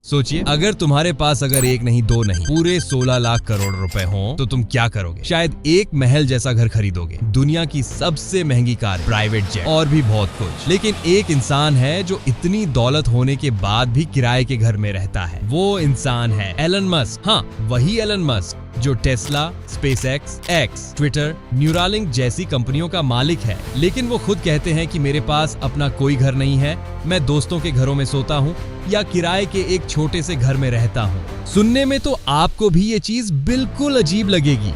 सोचिए, अगर तुम्हारे पास अगर एक नहीं दो नहीं पूरे 16 लाख करोड़ रुपए हों तो तुम क्या करोगे? शायद एक महल जैसा घर खरीदोगे, दुनिया की सबसे महंगी कार, प्राइवेट जेट और भी बहुत कुछ। लेकिन एक इंसान है जो इतनी दौलत होने के बाद भी किराए के घर में रहता है। वो इंसान है एलन मस्क। हाँ, वही एलन मस्क जो Tesla, SpaceX, X, Twitter, Neuralink जैसी कंपनियों का मालिक है। लेकिन वो खुद कहते हैं कि मेरे पास अपना कोई घर नहीं है, मैं दोस्तों के घरों में सोता हूँ या किराए के एक छोटे से घर में रहता हूँ। सुनने में तो आपको भी ये चीज बिल्कुल अजीब लगेगी,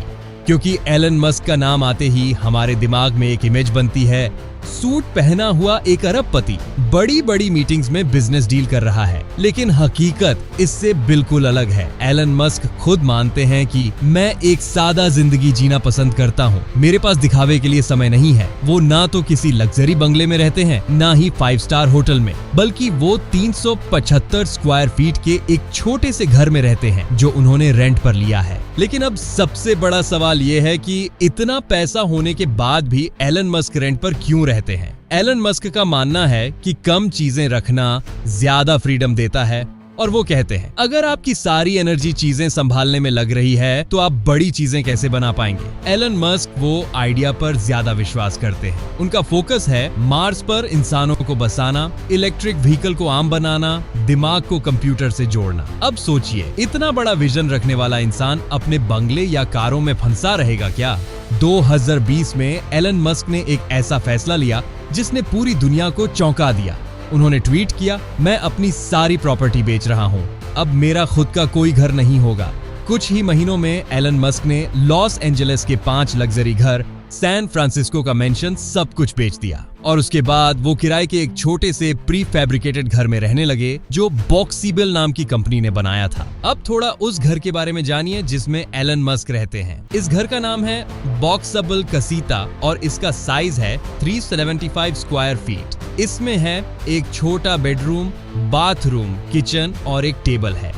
क्योंकि एलन मस्क का नाम आते ही हमारे दिमाग में एक इमेज बनती है, सूट पहना हुआ एक अरबपति बड़ी बड़ी मीटिंग्स में बिजनेस डील कर रहा है। लेकिन हकीकत इससे बिल्कुल अलग है। एलन मस्क खुद मानते हैं कि मैं एक सादा जिंदगी जीना पसंद करता हूँ, मेरे पास दिखावे के लिए समय नहीं है। वो ना तो किसी लग्जरी बंगले में रहते हैं, ना ही 5 स्टार होटल में, बल्कि वो 375 स्क्वायर फीट के एक छोटे से घर में रहते हैं जो उन्होंने रेंट पर लिया है। लेकिन अब सबसे बड़ा सवाल ये है कि इतना पैसा होने के बाद भी एलन मस्क रेंट पर क्यों रहते हैं? एलन मस्क का मानना है कि कम चीजें रखना ज्यादा फ्रीडम देता है, और वो कहते हैं अगर आपकी सारी एनर्जी चीजें संभालने में लग रही है तो आप बड़ी चीजें कैसे बना पाएंगे? एलन मस्क वो आइडिया पर ज्यादा विश्वास करते हैं। उनका फोकस है मार्स पर इंसानों को बसाना, इलेक्ट्रिक व्हीकल को आम बनाना, दिमाग को कंप्यूटर से जोड़ना। अब सोचिए, इतना बड़ा विजन रखने वाला इंसान अपने बंगले या कारों में फंसा रहेगा क्या? 2020 में एलन मस्क ने एक ऐसा फैसला लिया जिसने पूरी दुनिया को चौंका दिया। उन्होंने ट्वीट किया, मैं अपनी सारी प्रॉपर्टी बेच रहा हूँ, अब मेरा खुद का कोई घर नहीं होगा। कुछ ही महीनों में एलन मस्क ने लॉस एंजलिस के 5 लग्जरी घर, सैन फ्रांसिस्को का मेंशन, सब कुछ बेच दिया। और उसके बाद वो किराए के एक छोटे से प्री फैब्रिकेटेड घर में रहने लगे जो बॉक्सीबल नाम की कंपनी ने बनाया था। अब थोड़ा उस घर के बारे में जानिए जिसमें एलन मस्क रहते हैं। इस घर का नाम है बॉक्सबल कसीता और इसका साइज है 375 स्क्वायर फीट। इसमें है एक छोटा बेडरूम, बाथरूम, किचन और एक टेबल है।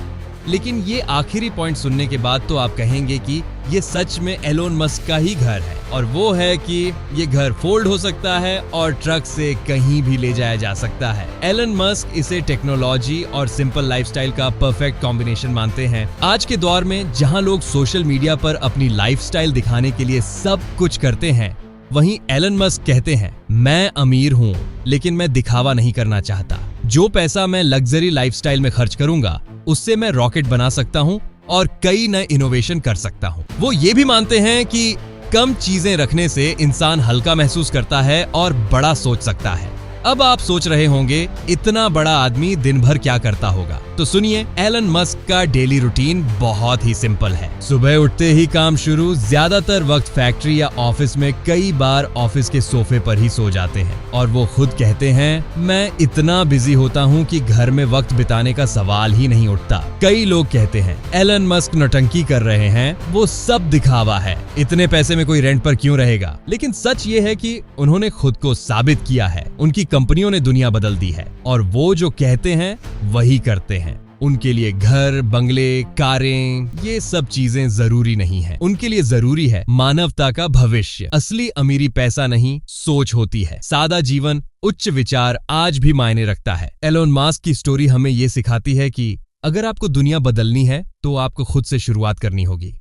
लेकिन ये आखिरी पॉइंट सुनने के बाद तो आप कहेंगे कि ये सच में एलोन मस्क का ही घर है, और वो है कि ये घर फोल्ड हो सकता है और ट्रक से कहीं भी ले जाया जा सकता है। एलन मस्क इसे टेक्नोलॉजी और सिंपल लाइफस्टाइल का परफेक्ट कॉम्बिनेशन मानते हैं। आज के दौर में जहां लोग सोशल मीडिया पर अपनी लाइफस्टाइल दिखाने के लिए सब कुछ करते हैं, वहीं एलन मस्क कहते हैं, मैं अमीर हूँ लेकिन मैं दिखावा नहीं करना चाहता। जो पैसा मैं लग्जरी लाइफस्टाइल में खर्च करूंगा उससे मैं रॉकेट बना सकता हूँ और कई नए इनोवेशन कर सकता हूँ। वो ये भी मानते हैं कि कम चीजें रखने से इंसान हल्का महसूस करता है और बड़ा सोच सकता है। अब आप सोच रहे होंगे, इतना बड़ा आदमी दिन भर क्या करता होगा? तो सुनिए, एलन मस्क का डेली रूटीन बहुत ही सिंपल है। सुबह उठते ही काम शुरू, ज्यादातर वक्त फैक्ट्री या ऑफिस में, कई बार ऑफिस के सोफे पर ही सो जाते हैं। और वो खुद कहते हैं, मैं इतना बिजी होता हूँ कि घर में वक्त बिताने का सवाल ही नहीं उठता। कई लोग कहते हैं एलन मस्क नौटंकी कर रहे हैं, वो सब दिखावा है, इतने पैसे में कोई रेंट पर क्यों रहेगा? लेकिन सच ये है कि उन्होंने खुद को साबित किया है। उनकी कंपनियों ने दुनिया बदल दी है और वो जो कहते हैं वही करते हैं। उनके लिए घर, बंगले, कारें, ये सब चीजें जरूरी नहीं है। उनके लिए जरूरी है मानवता का भविष्य। असली अमीरी पैसा नहीं, सोच होती है। सादा जीवन, उच्च विचार आज भी मायने रखता है। एलोन मस्क की स्टोरी हमें ये सिखाती है कि अगर आपको दुनिया बदलनी है तो आपको खुद से शुरुआत करनी होगी।